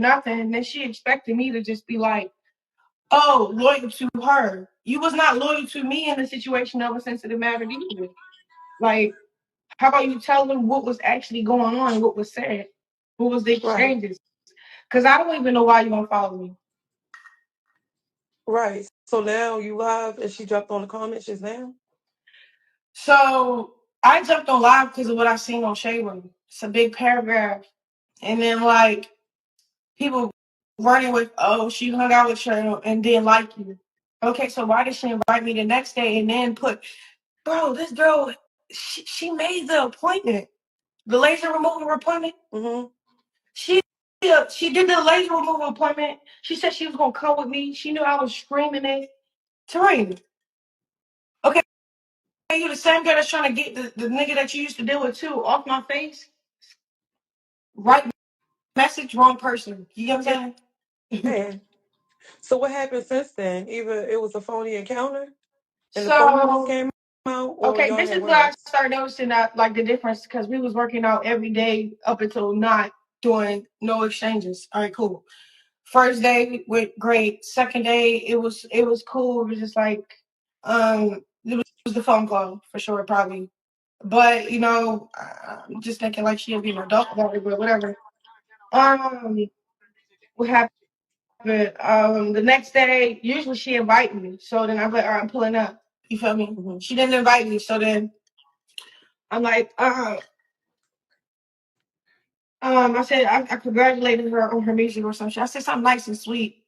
nothing. And then she expected me to just be like, oh, loyal to her. You was not loyal to me in the situation of a sensitive matter either. Like, how about you tell them what was actually going on and what was said? What was the exchanges? Because I don't even know why you don't follow me. Right. So now you live and she dropped on the comments just now? So I jumped on live because of what I seen on Shade Room. It's a big paragraph. And then like people running with, oh, she hung out with Cheryl and didn't like you. Okay, so why did she invite me the next day and then put, bro, this girl, she made the appointment. The laser removal appointment. Mm-hmm. She did the laser removal appointment. She said she was gonna come with me. She knew I was screaming it. Terrain. Okay, you the same girl that's trying to get the nigga that you used to deal with too off my face. Right message, wrong person. You get what I'm saying? Yeah. So what happened since then? Either it was a phony encounter and the photos So came out, or okay, y'all this had is where I words. started noticing that like the difference because we was working out every day up until not doing no exchanges. All right, cool. First day went great. Second day it was cool. It was just like it was the phone call for sure probably. But you know, I'm just thinking like she'll be an adult about it, but whatever. Um, what happened? The next day, usually she invite me, so then I'm like, all right, I'm pulling up. You feel me? Mm-hmm. She didn't invite me, so then I'm like, I said I congratulated her on her music or some shit. I said something nice and sweet.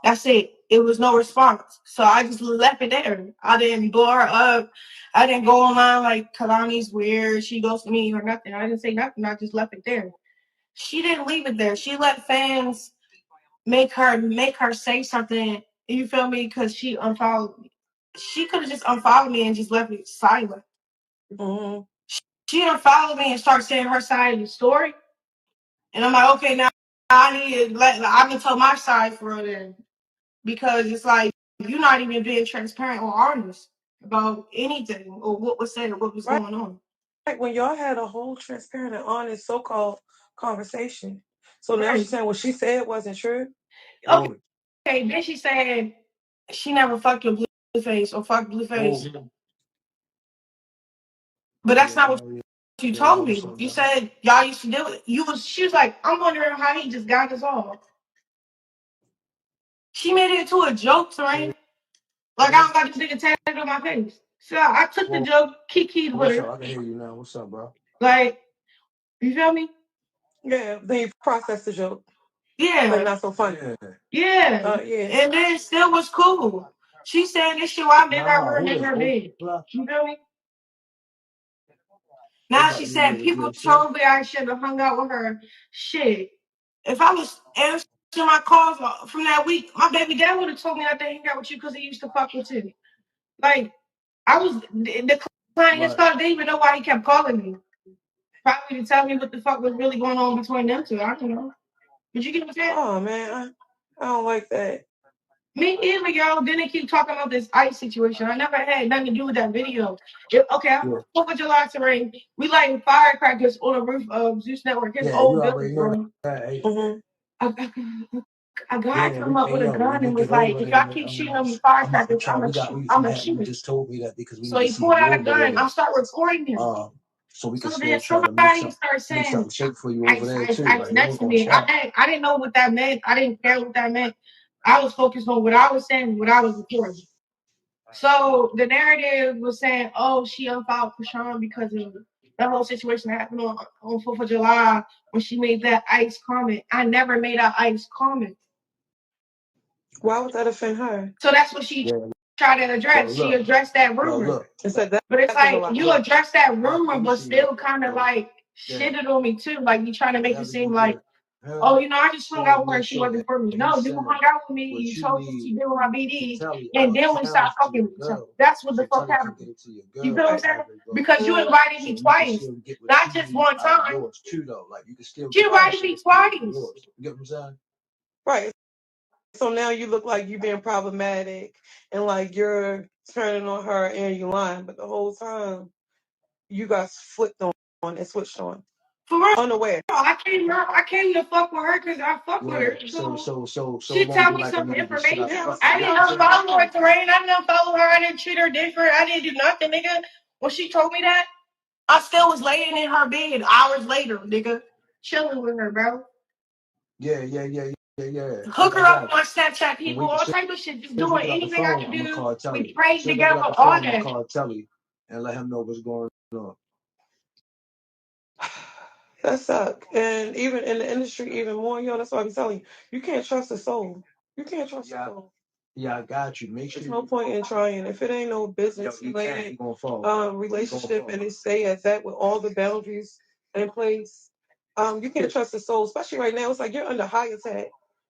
That's it. It was no response. So I just left it there. I didn't blow her up. I didn't go online like Kehlani's weird. She goes to me or nothing. I didn't say nothing. I just left it there. She didn't leave it there. She let fans make her say something. You feel me? Because she unfollowed me. She could have just unfollowed me and just left it silent. Mm-hmm. She unfollowed me and started saying her side of the story. And I'm like, okay, now I need to I'm gonna tell my side for it then. Because it's like you're not even being transparent or honest about anything or what was said or what was Right. going on. When y'all had a whole transparent and honest so-called conversation. So now Right. she's saying what she said wasn't true? Okay, then she said she never fucked your Blueface or fucked Blueface. But that's not what you told me. You said y'all used to do it. She was like, I'm wondering how he just got us all. She made it into a joke, right? Like I don't got this nigga tatted on my face. So I took the joke, kikied with her. I can hear you now. What's up, bro? Like, you feel me? Yeah. Then you processed the joke. Yeah. Like not so funny. Yeah. Yeah. And then it still was cool. She said this shit while I did her in her bed. You feel me? Now she said people told me I should have hung out with her. Shit. If I was answering my calls from that week, my baby dad would have told me I didn't hang out with you because he used to fuck with you. Like, I was declining his call. They didn't even know why he kept calling me. Probably to tell me what the fuck was really going on between them two. I don't know. But you get what I'm saying? Oh man, I don't like that. Me either, y'all. Then they keep talking about this ICE situation. I never had nothing to do with that video. Okay, I'm 4th of July terrain. We lighting firecrackers on the roof of Zeus Network. His old building, bro. A guy come up with a gun and was like, if y'all keep shooting them with firecrackers, I'm gonna shoot. You just told me that because we So he pulled out a gun. I start recording him. so we can So still then try to make somebody started saying, something shape for you over there too. ICE next to me. I didn't know what that meant. I didn't care what that meant. I was focused on what I was saying, what I was recording. So the narrative was saying, oh, she unfollowed Chrisean because of that whole situation that happened on 4th of July when she made that ICE comment. I never made that ICE comment. Why would that offend her? So that's what she tried to address. She addressed that rumor. But it's like you addressed that rumor, but still kind of like shitted on me too. Like you trying to make it seem like, oh, you know, I just hung out with her. She wasn't for me. No, you hung out with me. You told me she did with my BD, and then we stopped talking to each other. That's what the fuck happened. You feel what I'm saying? Because you invited me twice, not just one time. You invited me twice. You get what I'm saying? Right. So now you look like you're being problematic and like you're turning on her and you lying, but the whole time you got flipped on and switched on. For real. unaware. I came to fuck with her because I fuck with her. So She it won't tell be me like some immediately. information. Yeah, I didn't yeah, unfollow her, Terrain. I didn't unfollow her. I didn't treat her different. I didn't do nothing, nigga. When she told me that, I still was laying in her bed hours later, nigga. Chilling with her, bro. Yeah. Hook her up on my Snapchat, people, all type of shit. Just Since we doing get off the anything I phone, can I'm gonna do. call We Telly. prayed As soon as I get together, off the all phone, I'm gonna that. call Telly and let him know what's going on. that suck. And even in the industry, even more, that's why I'm telling you, you can't trust a soul. You can't trust a soul. Yeah, I got you. Make sure There's no point in trying. If it ain't no business related relationship and it stay as that with all the boundaries in place, you can't trust the soul, especially right now. It's like you're under high attack.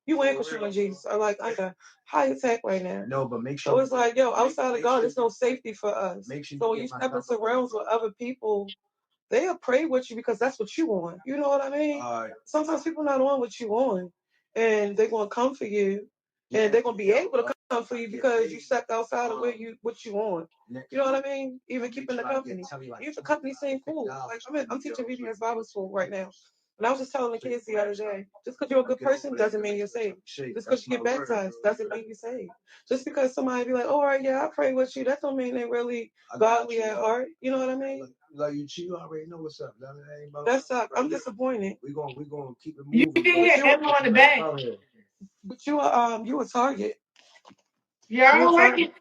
You and Chrisean Jesus are like under high attack right now. No, but make sure. So it's like, yo, outside of God, there's no safety for us. So when you step into realms with other people, they'll pray with you because that's what you want. You know what I mean? Sometimes people not on what you want, and they're gonna come for you, and they're gonna be able to come for you because you stepped outside of what you want. You know what I mean? Even keeping the company. Even the company seem cool. Like I'm teaching VBS Bible School right now. And I was just telling the kids the other day, just because you're a good person doesn't mean you're saved. Just because you get baptized doesn't mean you're saved. Just because somebody be like, all right, yeah, I pray with you, that don't mean they really godly at heart. You know what I mean? Like you already know what's up. That sucks. I'm disappointed. We gonna keep it You moving. can hear Emma on the back. But you a target. Yeah, I don't like it.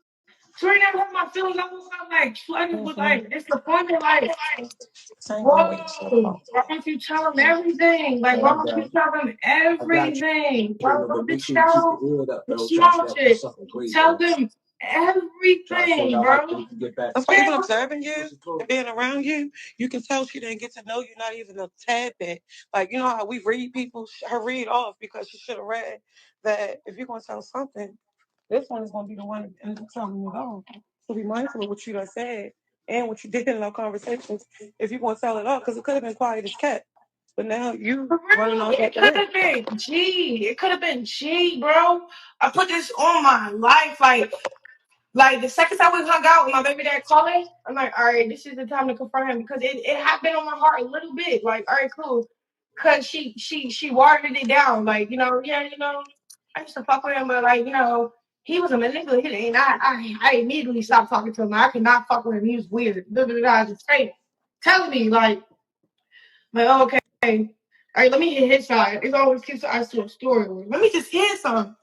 So right now, hurt my feelings. I'm like flooded with like it's the fun that like, whoa, why don't you tell them everything? Like, why don't you tell them everything? Why don't you tell the small shit? Tell them everything, bro. That's why even observing you and being around you, you can tell she didn't get to know you not even a tad bit. Like, you know how we read people, her read off because she should have read that if you're going to tell something, this one is going to be the one and telling you go. So be mindful of what you done said and what you did in our conversations if you're going to tell it all because it could have been quiet as kept. But now you For running real, off it at the could lip. have been G. It could have been G, bro. I put this on my life, like the second time we hung out with my baby dad calling, I'm like, all right, this is the time to confront him because it had been on my heart a little bit. Like, all right, cool. Cause she watered it down. Like, yeah, I used to fuck with him, but like, he was a manipulator and I immediately stopped talking to him. I could not fuck with him. He was weird. Just straight telling me like, okay, all right, let me hit his side. It's always two sides to a story. Let me just hear some.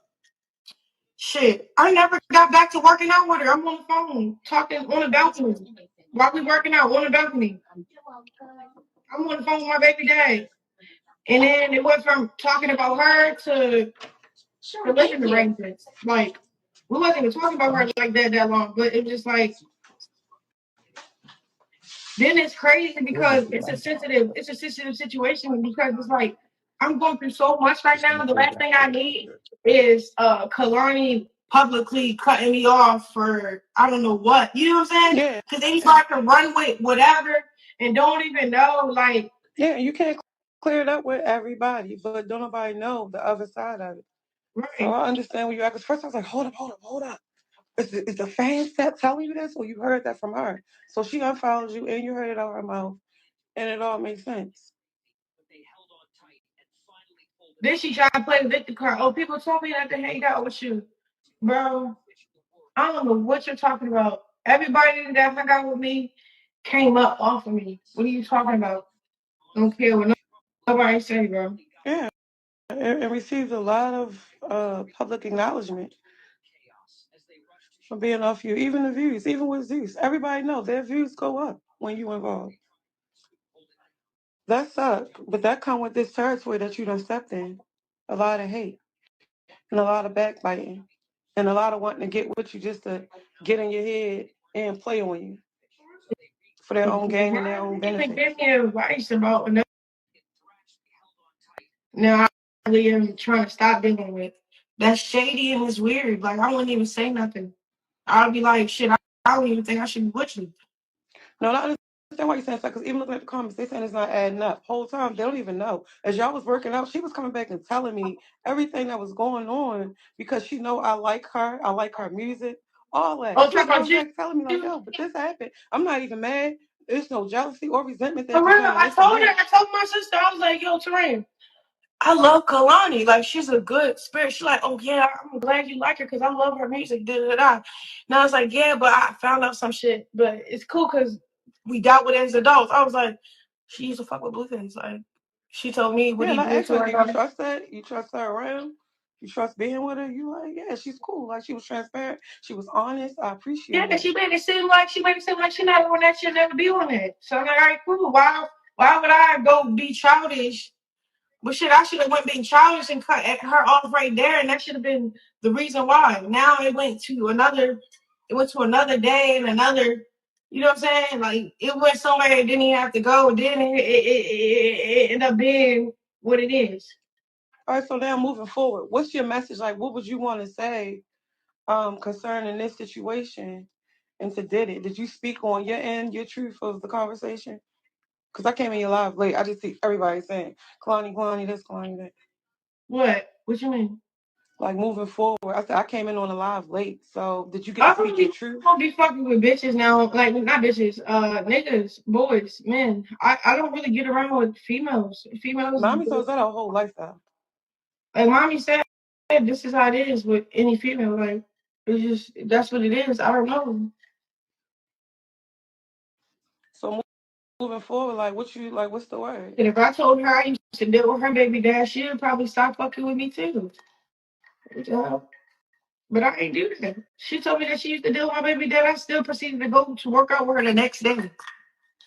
Shit, I never got back to working out with her. I'm on the phone talking on the balcony while we working out on the balcony. I'm on the phone with my baby dad, and then it went from talking about her to religion arrangements. Like we wasn't even talking about her like that long, but it was just like then it's crazy because it's a sensitive situation because it's like I'm going through so much right now. The last thing I need is Kehlani publicly cutting me off for I don't know what. You know what I'm saying? Yeah. Because anybody can run with whatever and don't even know like Yeah, you can't clear it up with everybody, but don't nobody know the other side of it. So right. I understand where you're at. Because first I was like, hold up. Is the fans telling you this, or you heard that from her? So she unfollowed you, and you heard it out of her mouth, and it all makes sense. Then she tried to play the victim card. Oh, people told me not to hang out with you, bro. I don't know what you're talking about. Everybody that hung out with me came up off of me. What are you talking about? Don't care what nobody say, bro. Yeah, and received a lot of public acknowledgement for being off you. Even the views, even with Zeus, everybody know their views go up when you involved. That sucks, but that come with this territory that you done stepped in. A lot of hate and a lot of backbiting and a lot of wanting to get with you just to get in your head and play on you for their own gain and their own Why didn't even benefit. give me advice about now I really am trying to stop dealing with. That's shady and it's weird. Like I wouldn't even say nothing. I'd be like, shit, I don't even think I should be with you. No, not understand why you're saying that because even looking at the comments, they saying it's not adding up. Whole time they don't even know. As y'all was working out, she was coming back and telling me everything that was going on because she know I like her music, all that. Oh, She was talk about coming you. back telling me like, yo, but this happened. I'm not even mad. There's no jealousy or resentment For that real, you're saying, listen, bitch. I told my sister, I was like, yo, Terrain, I love Kehlani. Like, she's a good spirit. She's like, oh, yeah, I'm glad you like her because I love her music. Da, da, da. And I was like, yeah, but I found out some shit. But it's cool because we dealt with it as adults. I was like, she used to fuck with Blueface. Like, she told me what Yeah, he and I did asked to her, her. do you trust her? You trust her around? You trust being with her? You like, yeah, she's cool. Like, she was transparent. She was honest. I appreciate Yeah, it. she made it seem like she not on that. She'll never be on that. So I'm like, all right, cool. Why would I go be childish? But shit, I should have went being childish and cut her off right there, and that should have been the reason why. Now it went to another. It went to another day and another. You know what I'm saying? Like it went somewhere it didn't even have to go. Then it ended up being what it is. All right, so now moving forward, what's your message? Like, what would you want to say concerning this situation? And to did it? Did you speak on your end, your truth of the conversation? Because I came in your live late. I just see everybody saying, Kehlani this, Kehlani that. What? What you mean? Like moving forward, I said I came in on the live late. So did you get to I speak your don't truth? be fucking with bitches now. Like not bitches, niggas, boys, men. I don't really get around with females. Females, Mommy, so is that our whole lifestyle? like mommy said, this is how it is with any female. Like it's just that's what it is. I don't know. So moving forward, like what you like? What's the word? And if I told her I used to deal with her baby dad, she would probably stop fucking with me too. What the hell? But I ain't do that. She told me that she used to deal with my baby dad. I still proceeded to go to work out with her the next day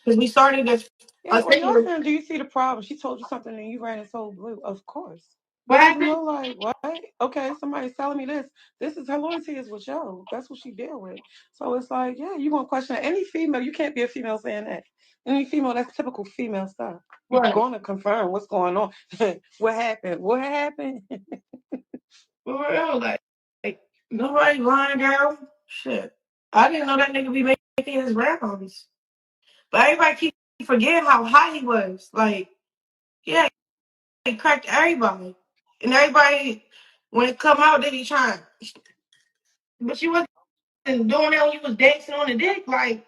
because we started this. Yeah, well, y'all saying, do you see the problem? She told you something and you ran it so blue. Of course. What Because you happened? know, like, what? Okay, somebody's telling me this. This is her loyalty is with yo. That's what she deal with. So it's like, yeah, you're going to question any female. You can't be a female saying that. Any female, that's typical female stuff. You're What? going to confirm what's going on. What happened? What happened? For real, like nobody lying, girl. Shit. I didn't know that nigga be making his rounds. But everybody keep forgetting how high he was. Like, yeah, he cracked everybody. And everybody, when it come out, they be trying. But you wasn't doing that when you was dancing on the dick. Like,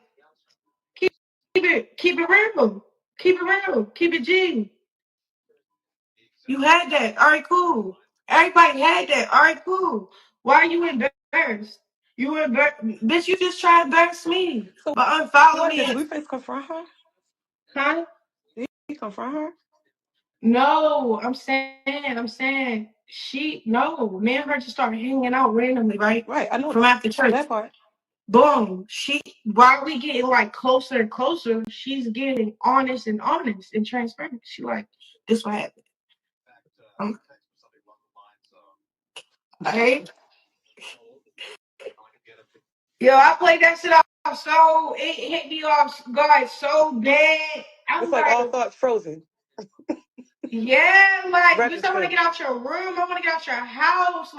keep it real. Keep it real. Keep it G. You had that. All right, cool. Everybody had that. All right, cool. Why are you embarrassed? You were embarrassed. Bitch, you just try to embarrass me. So But unfollow what? Did me. Blueface confront her? Huh? Did he confront her? No, I'm saying me and her just started hanging out randomly, right? Right, I know From after church. that part. Boom. While we getting like closer and closer, she's getting honest and transparent. She like, this what happened. I'm, hey, yo, I played that shit off so it hit me off guard so bad. I'm It's like all like, thoughts frozen. yeah, like bitch, I want to Registered. get out your room. I want to get out your house.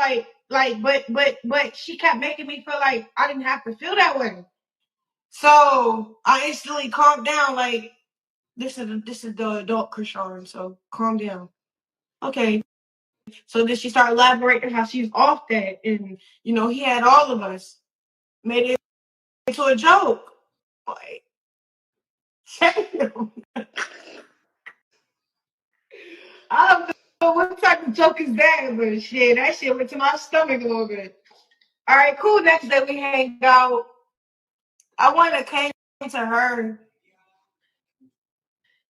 But she kept making me feel like I didn't have to feel that way. So I instantly calmed down. Like this is the adult Chrisean. So calm down. Okay. So then she started elaborating how she's off that, and he had all of us made it into a joke. Like, damn. I don't know what type of joke is that, but shit, that shit went to my stomach a little bit. All right, cool. Next day we hang out. I wouldn't have came to her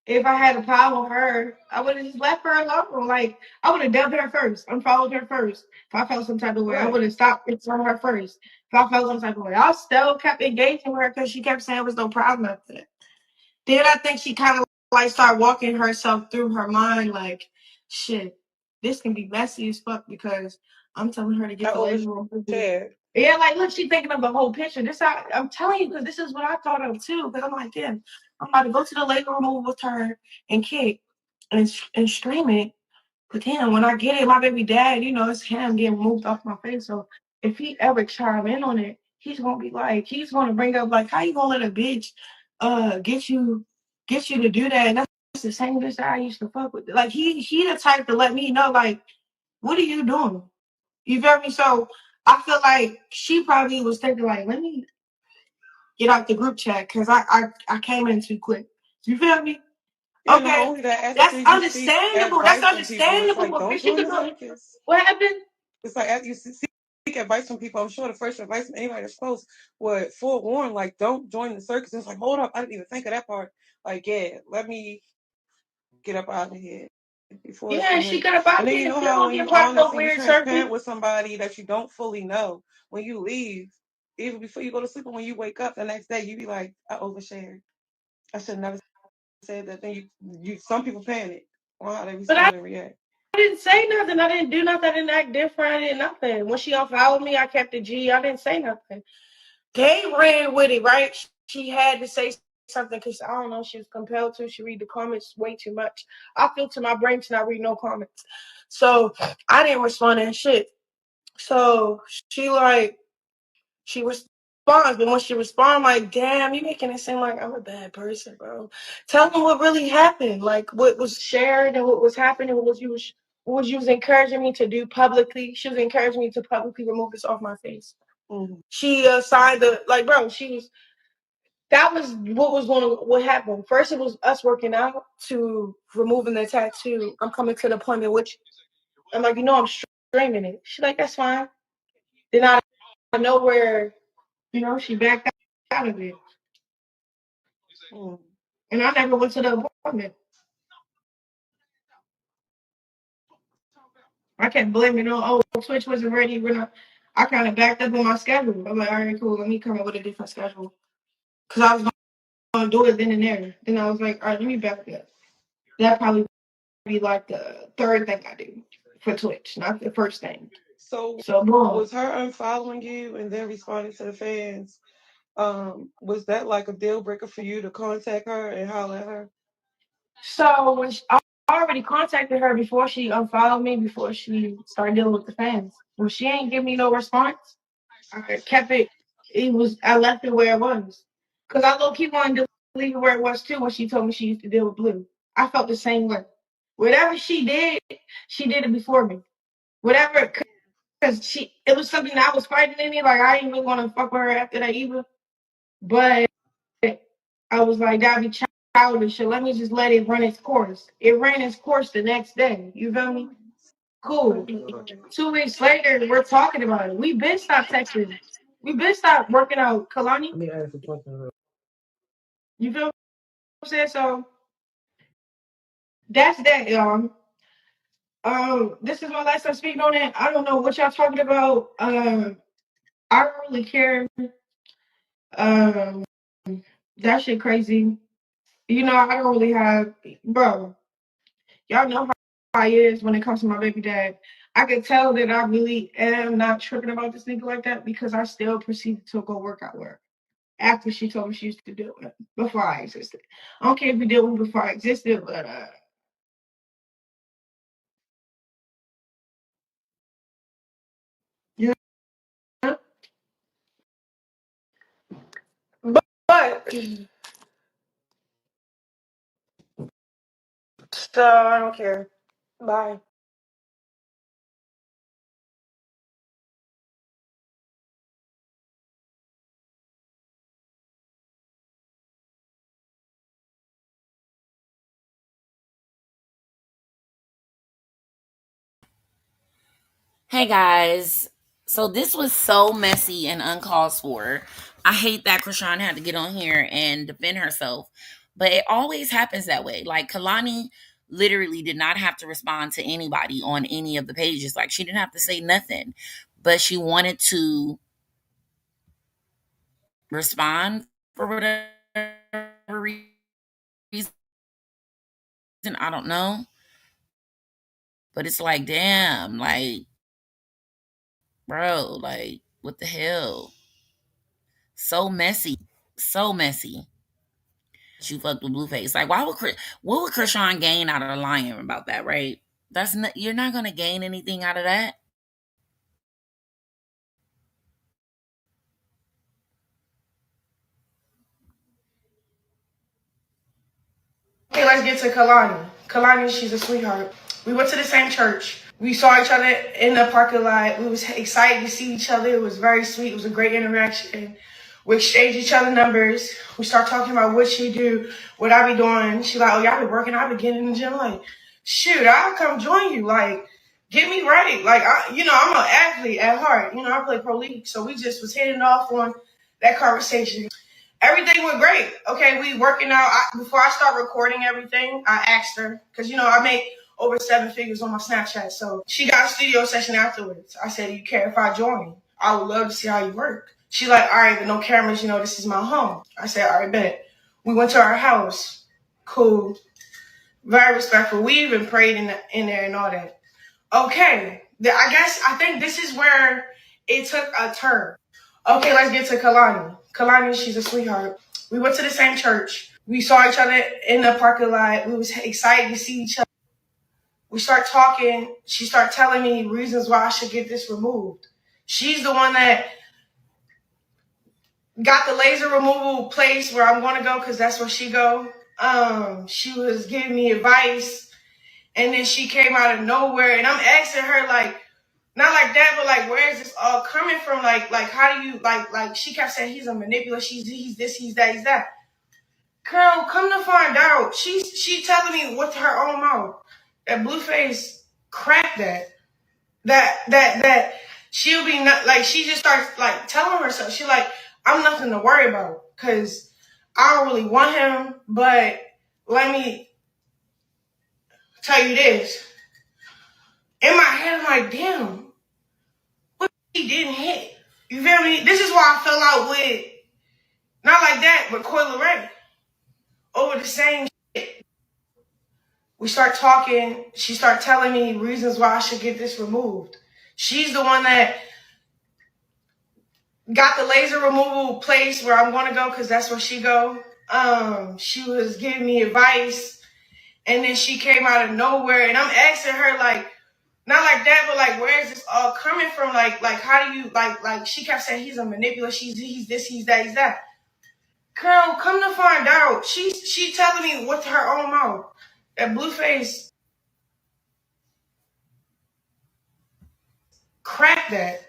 if I had a problem with her. I would have just left her alone. Like I would have dubbed her first, unfollowed her first. If I felt some type of way, I Right. would have stopped it from her first. If I felt some type of way, I still kept engaging with her because she kept saying it was no problem after that. Then I think she kind of like started walking herself through her mind, like, shit, this can be messy as fuck because I'm telling her to I get the label room. overshared. Yeah, like, look, she's thinking of the whole picture. I'm telling you, because this is what I thought of too. Because I'm like, damn, I'm about to go to the labor room with her and kick and stream it. But then when I get it, my baby dad, it's him getting moved off my face. So if he ever chime in on it, he's gonna bring up like, how you gonna let a bitch get you to do that? And that's the same bitch that I used to fuck with. Like he the type to let me know, like, what are you doing? You feel me? So I feel like she probably was thinking like, let me. get out the group chat because I came in too quick. You feel me? Yeah, not Okay, only that, as that's soon as you seek understandable. That's advice from people, it's understandable. like, But don't bitch, you join could the go. circus. What happened? It's like after you seek advice from people, I'm sure the first advice from anybody that's close would forewarn, like, don't join the circus. And it's like, hold up, I didn't even think of that part. Like, yeah, let me get up out of here before it's too Yeah, she late. got about And then you it. know You how don't when get you part of no honest and you weird circle. transparent with somebody that you don't fully know, when you leave, even before you go to sleep and when you wake up the next day, you be like, I overshared. I should have never said that. Then you some people panic on how they But I respond and react. didn't say nothing. I didn't do nothing. I didn't act different. I did nothing. When she unfollowed me, I kept the G. I didn't say nothing. They ran with it, right? She had to say something because I don't know. She was compelled to. She read the comments way too much. I filter my brain to not read no comments, so I didn't respond to shit. So she responds, but when she responds, I'm like, damn, you making it seem like I'm a bad person, bro. Tell them what really happened, like what was shared and what was happening, what was you was encouraging me to do publicly. She was encouraging me to publicly remove this off my face. Mm-hmm. She signed the like, bro. That was what happened. First, it was us working out to removing the tattoo. I'm coming to the appointment, which I'm like, I'm streaming it. She's like, that's fine. Then out of nowhere, she backed out of it. Mm-hmm. And I never went to the appointment. I kept blaming on, Twitch wasn't ready. I kind of backed up on my schedule. I'm like, all right, cool. Let me come up with a different schedule. Because I was going to do it then and there. Then I was like, all right, let me back up. That probably be like the third thing I do for Twitch, not the first thing. So So, boom. was her unfollowing you and then responding to the fans? Was that like a deal breaker for you to contact her and holler at her? So, I already contacted her before she unfollowed me, before she started dealing with the fans. When she ain't give me no response, I kept it. I left it where it was. Because I low key wanted to leave it where it was too when she told me she used to deal with Blue. I felt the same way. Whatever she did it before me. Whatever, because it was something that I was fighting in me. Like, I didn't really want to fuck with her after that either. But I was like, that'd be childish. So let me just let it run its course. It ran its course the next day. You feel me? Cool. 2 weeks later, we're talking about it. We been stopped texting. We been stopped working out. Kehlani, Let me ask a question. you feel what I'm saying? So that's that, y'all. This is my last time speaking on it. I don't know what y'all talking about. I don't really care. Um, that shit crazy. I don't really have, bro. Y'all know how I is when it comes to my baby dad. I can tell that I really am not tripping about this nigga like that because I still proceeded to go work out with her after she told me she used to deal with it before I existed. I don't care if you deal with me before I existed, but yeah. But so I don't care. Bye. Hey guys, so this was so messy and uncalled for. I hate that Chrisean had to get on here and defend herself, but it always happens that way. Like Kehlani literally did not have to respond to anybody on any of the pages. Like she didn't have to say nothing, but she wanted to respond for whatever reason. I don't know, but it's like, damn, like, bro, like, what the hell? So messy, so messy. You fucked with Blueface. Like, what would Chrisean gain out of lying about that, right? That's not, you're not gonna gain anything out of that. Okay, let's get to Kehlani. Kehlani, she's a sweetheart. We went to the same church. We saw each other in the parking lot. We was excited to see each other. It was very sweet. It was a great interaction. We exchange each other numbers. We start talking about what she do, what I be doing. She like, oh, y'all be working. I be getting in the gym. Like, shoot, I'll come join you. Like, get me right. Like, I'm an athlete at heart. I play pro league. So we just was hitting off on that conversation. Everything went great. Okay, we working out. Before I start recording everything, I asked her, because, I make over 7 figures on my Snapchat. So she got a studio session afterwards. I said, you care if I join? I would love to see how you work. She like, all right, but no cameras, this is my home. I said, all right, bet. We went to our house. Cool. Very respectful. We even prayed in there and all that. Okay. I think this is where it took a turn. Okay, let's get to Kehlani. Kehlani, she's a sweetheart. We went to the same church. We saw each other in the parking lot. We was excited to see each other. We start talking. She start telling me reasons why I should get this removed. She's the one that got the laser removal place where I'm going to go, because that's where she go. She was giving me advice, and then she came out of nowhere, and I'm asking her, like, not like that, but like, where is this all coming from? Like how do you, like, she kept saying he's a manipulator, he's this, he's that, he's that. Girl, come to find out, she telling me with her own mouth that Blueface cracked that she'll be not, like, she just starts like telling herself, she like, I'm nothing to worry about, because I don't really want him, but let me tell you this. In my head, I'm like, damn, what he didn't hit? You feel me? This is why I fell out with, not like that, but Coyle Ray over the same shit. We start talking. She start telling me reasons why I should get this removed. She's the one that got the laser removal place where I'm going to go, because that's where she go. She was giving me advice, and then she came out of nowhere, and I'm asking her, like, not like that, but like, where is this all coming from? Like how do you, like, she kept saying he's a manipulator, he's this, he's that, he's that. Girl, come to find out, she telling me with her own mouth that Blueface cracked that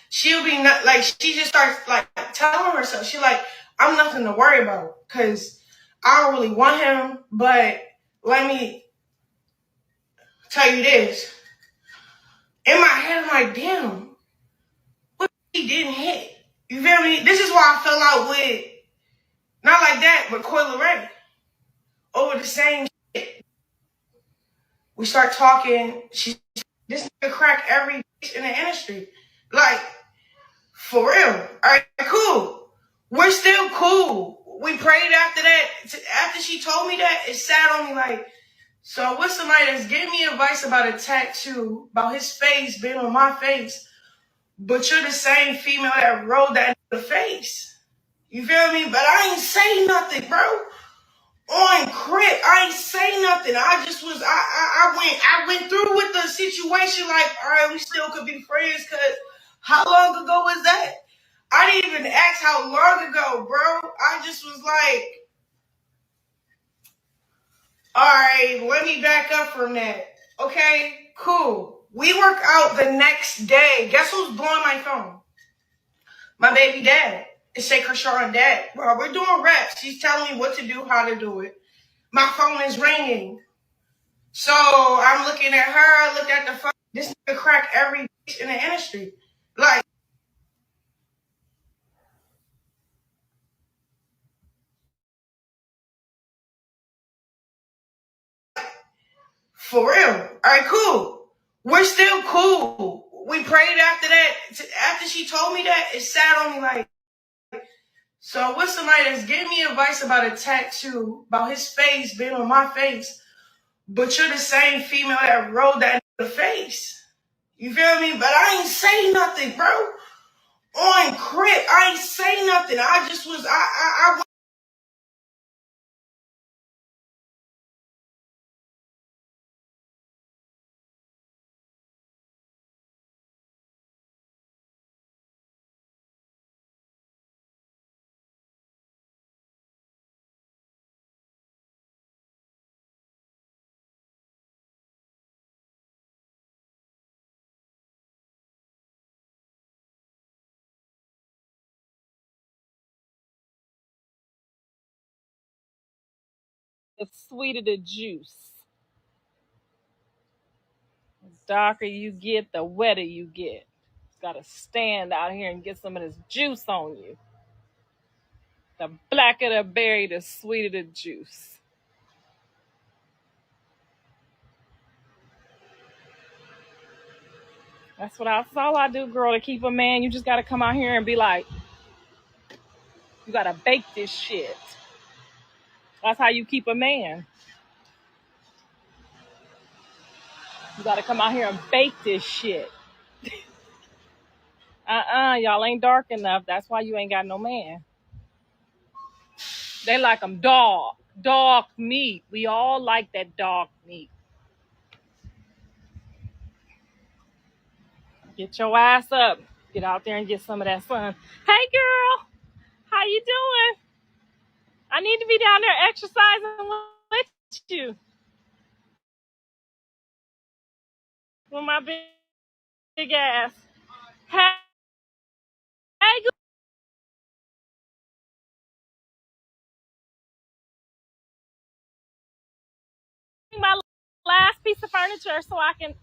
she'll be not, like, she just starts like telling herself, she like, I'm nothing to worry about, because I don't really want him, but let me tell you this. In my head, I'm like, damn, what he didn't hit? You feel me? This is why I fell out with, not like that, but Coyle Ray over the same shit. We start talking. This nigga crack every bitch in the industry. Like, for real. All right, cool. We're still cool. We prayed after that. After she told me that, it sat on me like, so what's somebody that's giving me advice about a tattoo, about his face being on my face, but you're the same female that rolled that in the face. You feel me? But I ain't say nothing, bro. On crib, I ain't say nothing. I just was, I went through with the situation like, all right, we still could be friends, because how long ago was that? I didn't even ask how long ago, bro. I just was like, all right, let me back up from that. Okay, cool. We work out the next day. Guess who's blowing my phone? My baby dad. It's Shay Chrisean dad. Bro, we're doing reps. She's telling me what to do, how to do it. My phone is ringing. So I'm looking at her. I look at the phone. This nigga crack every bitch in the industry. Like, for real. All right, cool. We're still cool. We prayed after that. After she told me that, it sat on me like, so what's somebody that's giving me advice about a tattoo, about his face being on my face, but you're the same female that rolled that in the face. You feel me? But I ain't say nothing, bro. On crib, I ain't say nothing. I just was, I the sweeter the juice. The darker you get, the wetter you get. You gotta stand out here and get some of this juice on you. The blacker the berry, the sweeter the juice. That's all I do, girl, to keep a man. You just gotta come out here and be like, you gotta bake this shit. That's how you keep a man. You gotta come out here and bake this shit. Y'all ain't dark enough. That's why you ain't got no man. They like them dog meat. We all like that dog meat. Get your ass up. Get out there and get some of that sun. Hey, girl. How you doing? I need to be down there exercising with you. With my big ass. Hey, my last piece of furniture so I can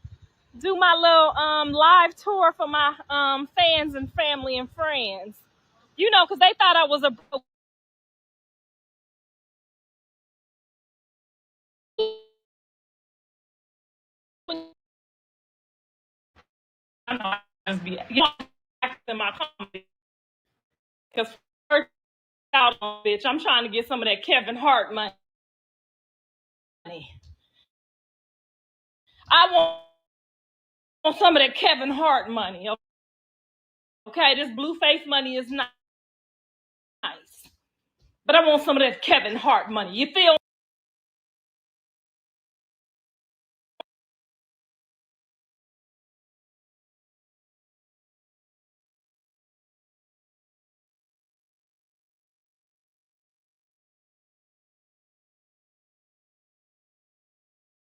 do my little live tour for my fans and family and friends. You know, because they thought I was a I just be in my comedy. Because first out, bitch, I'm trying to get some of that Kevin Hart money. I want some of that Kevin Hart money. Okay, this Blueface money is nice, but I want some of that Kevin Hart money. You feel